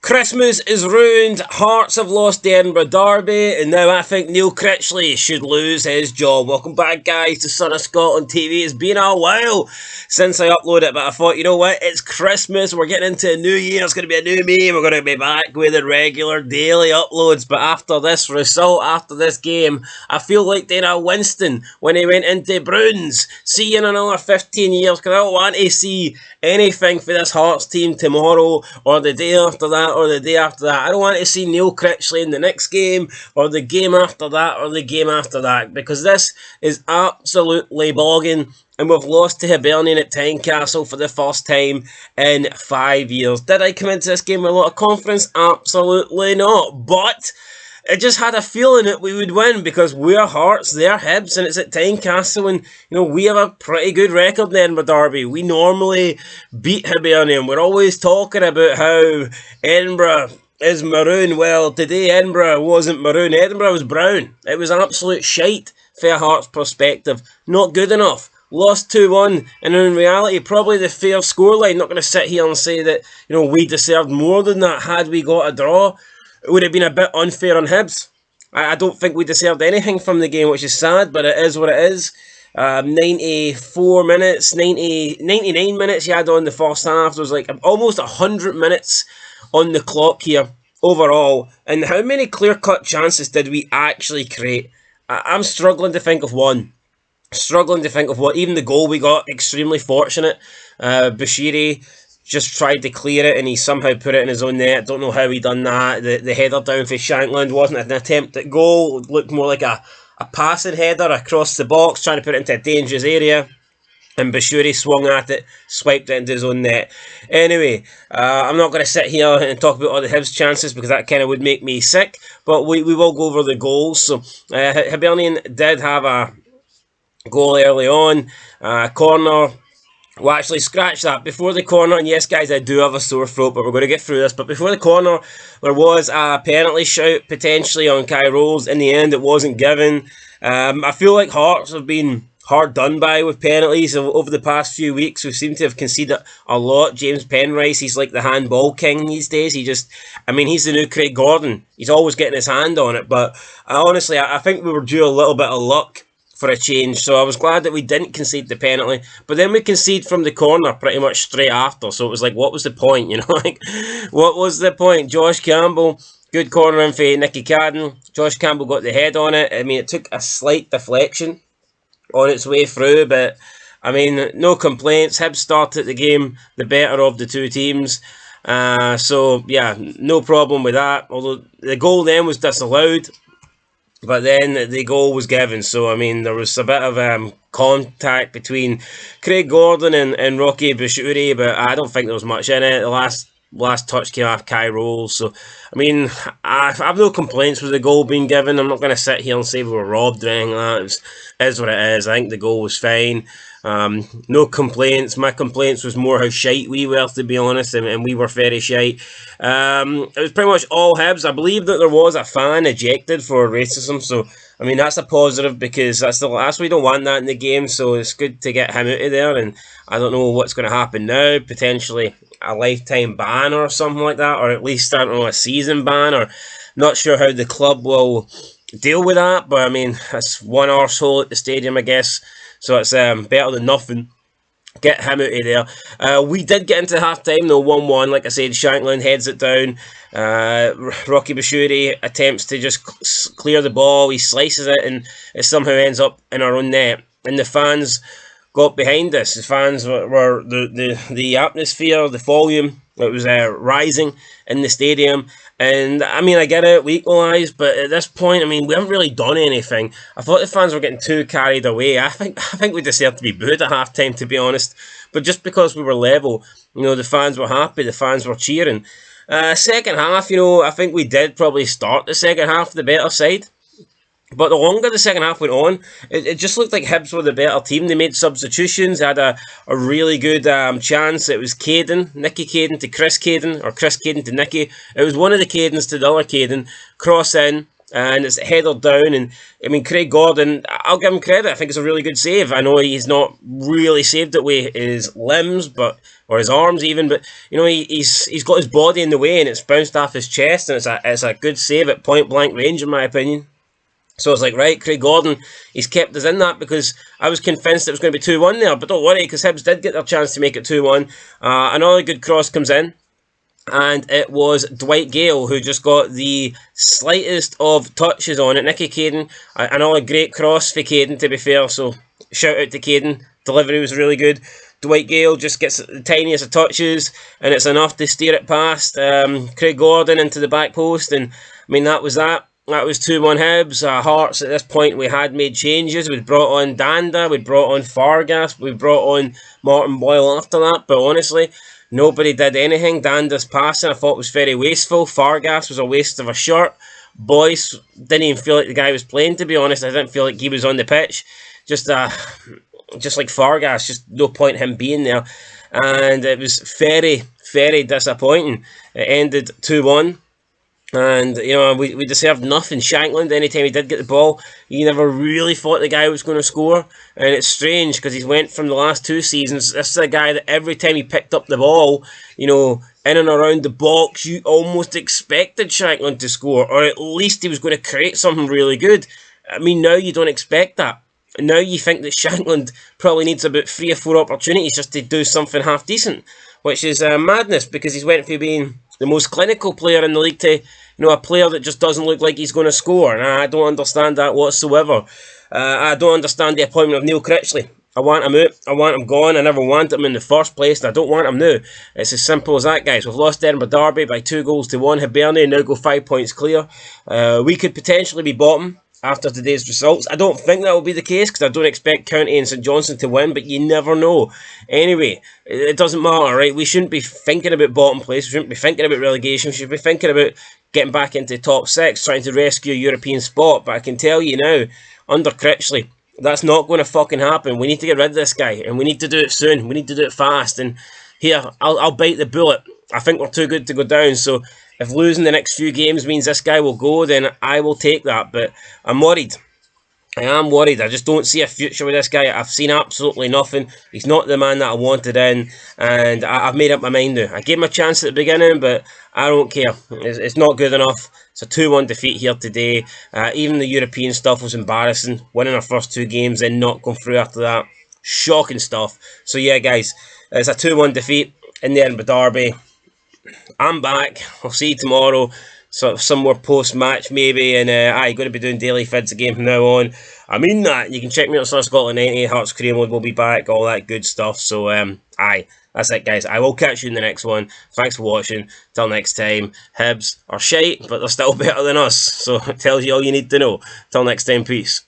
Christmas is ruined, Hearts have lost the Edinburgh Derby, and now I think Neil Critchley should lose his job. Welcome back, guys, to Son of Scotland TV. It's been a while since I uploaded it, but I thought, you know what, it's Christmas, we're getting into a new year, it's going to be a new me, we're going to be back with the regular daily uploads. But after this result, after this game, I feel like Dana Winston when he went into Bruins. See you in another 15 years, because I don't want to see anything for this Hearts team tomorrow, or the day after that, or the day after that. I don't want to see Neil Critchley in the next game, or the game after that, or the game after that, because this is absolutely bogging, and we've lost to Hibernian at Tynecastle for the first time in 5 years. Did I come into this game with a lot of confidence? Absolutely not, but I just had a feeling that we would win, because we're Hearts, they're Hibs, and it's at Tynecastle, and we have a pretty good record in the Edinburgh Derby. We normally beat Hibernian. We're always talking about how Edinburgh is maroon. Well, today Edinburgh wasn't maroon. Edinburgh was brown. It was absolute shite from a Hearts perspective. Not good enough. Lost 2-1, and in reality, probably the fair scoreline. Not going to sit here and say that we deserved more than that had we got a draw. It would have been a bit unfair on Hibs. I don't think we deserved anything from the game, which is sad, but it is what it is. 94 minutes, 99 minutes you had on the first half. There was like almost 100 minutes on the clock here overall. And how many clear-cut chances did we actually create? I'm struggling to think of one. Even the goal we got, extremely fortunate. Bashiri just tried to clear it and he somehow put it in his own net. Don't know how he done that. The header down for Shankland wasn't an attempt at goal. It looked more like a passing header across the box, trying to put it into a dangerous area. And Bashiri swung at it, swiped it into his own net. Anyway, I'm not going to sit here and talk about all the Hibs chances, because that kind of would make me sick. But we will go over the goals. So Hibernian did have a goal early on. Corner. Well, actually, scratch that. Before the corner, and yes, guys, I do have a sore throat, but we're going to get through this. But before the corner, there was a penalty shout, potentially, on Kai Rolls. In the end, it wasn't given. I feel like Hearts have been hard done by with penalties over the past few weeks. We seem to have conceded a lot. James Penrice, he's like the handball king these days. He's the new Craig Gordon. He's always getting his hand on it. But honestly, I think we were due a little bit of luck for a change, so I was glad that we didn't concede the penalty. But then we conceded from the corner pretty much straight after, so it was like, what was the point, what was the point? Josh Campbell, good corner in for Nicky Cadden. Josh Campbell got the head on it. It took a slight deflection on its way through, but no complaints. Hibs started the game the better of the two teams, so yeah, no problem with that. Although the goal then was disallowed, but then the goal was given. So, there was a bit of contact between Craig Gordon and Rocky Bashiri, but I don't think there was much in it. The last touch came off Kai Rolls. So, I have no complaints with the goal being given. I'm not going to sit here and say we were robbed or anything like that. It is what it is. I think the goal was fine. No complaints. My complaints was more how shite we were, to be honest, and we were very shite. It was pretty much all Hibs. I believe that there was a fan ejected for racism, so that's a positive, because we don't want that in the game. So it's good to get him out of there, and I don't know what's going to happen now. Potentially a lifetime ban or something like that, or at least a season ban, or not sure how the club will deal with that. But it's one arsehole at the stadium, I guess. So it's better than nothing. Get him out of there. We did get into half-time, though, 1-1. Like I said, Shankland heads it down. Rocky Bashiri attempts to just clear the ball. He slices it, and it somehow ends up in our own net. And the fans got behind us. The fans were the atmosphere, the volume, it was rising in the stadium. And I get it, we equalised, but at this point, we haven't really done anything. I thought the fans were getting too carried away. I think we deserved to be booed at half time, to be honest. But just because we were level, the fans were happy, the fans were cheering. Second half, I think we did probably start the second half the better side. But the longer the second half went on, it just looked like Hibs were the better team. They made substitutions, had a really good chance. It was Nicky Cadden to Chris Cadden, or Chris Cadden to Nicky. It was one of the Caddens to the other Cadden. Cross in, and it's headed down. And I mean, Craig Gordon, I'll give him credit. I think it's a really good save. I know he's not really saved it with his limbs, or his arms even, but you know, he's got his body in the way, and it's bounced off his chest, and it's a good save at point blank range, in my opinion. So I was like, right, Craig Gordon, he's kept us in that, because I was convinced it was going to be 2-1 there. But don't worry, because Hibs did get their chance to make it 2-1. Another good cross comes in, and it was Dwight Gale who just got the slightest of touches on it. Nicky Caden, another great cross for Caden, to be fair, so shout out to Caden. Delivery was really good. Dwight Gale just gets the tiniest of touches, and it's enough to steer it past Craig Gordon into the back post. And I mean, that was that. That was 2-1 Hibs. Hearts, at this point, we had made changes. We'd brought on Danda, we'd brought on Fargas, we brought on Martin Boyle after that. But honestly, nobody did anything. Danda's passing, I thought, was very wasteful. Fargas was a waste of a shirt. Boyce didn't even feel like the guy was playing, to be honest. I didn't feel like he was on the pitch. Just like Fargas, just no point him being there. And it was very, very disappointing. It ended 2-1. And, you know, we deserved nothing. Shankland, anytime he did get the ball, he never really thought the guy was going to score. And it's strange, because he's went from the last 2 seasons. This is a guy that every time he picked up the ball, you know, in and around the box, you almost expected Shankland to score. Or at least he was going to create something really good. I mean, now you don't expect that. Now you think that Shankland probably needs about 3 or 4 opportunities just to do something half decent. Which is madness, because he's went from being the most clinical player in the league to, you know, a player that just doesn't look like he's going to score. And I don't understand that whatsoever. I don't understand the appointment of Neil Critchley. I want him out. I want him gone. I never wanted him in the first place, and I don't want him now. It's as simple as that, guys. We've lost Edinburgh Derby by 2-1. Hibernian now go 5 points clear. We could potentially be bottom after today's results. I don't think that will be the case, because I don't expect County and St Johnstone to win, but you never know. Anyway, it doesn't matter, right? We shouldn't be thinking about bottom place. We shouldn't be thinking about relegation. We should be thinking about getting back into top 6, trying to rescue a European spot. But I can tell you now, under Critchley, that's not going to fucking happen. We need to get rid of this guy, and we need to do it soon. We need to do it fast. And here, I'll bite the bullet. I think we're too good to go down, so if losing the next few games means this guy will go, then I will take that. But I'm worried. I am worried. I just don't see a future with this guy. I've seen absolutely nothing. He's not the man that I wanted in, and I've made up my mind now. I gave him a chance at the beginning, but I don't care. It's not good enough. It's a 2-1 defeat here today. Even the European stuff was embarrassing. Winning our first 2 games and not going through after that. Shocking stuff. So yeah, guys, it's a 2-1 defeat in the Edinburgh Derby. I'm back. I'll see you tomorrow. So some more post-match maybe, and I'm going to be doing daily vids again from now on. I mean that. You can check me out on Scotland 90, Hearts Career Mode will be back, all that good stuff. So, that's it, guys. I will catch you in the next one. Thanks for watching. Till next time, Hibs are shite, but they're still better than us. So it tells you all you need to know. Till next time, peace.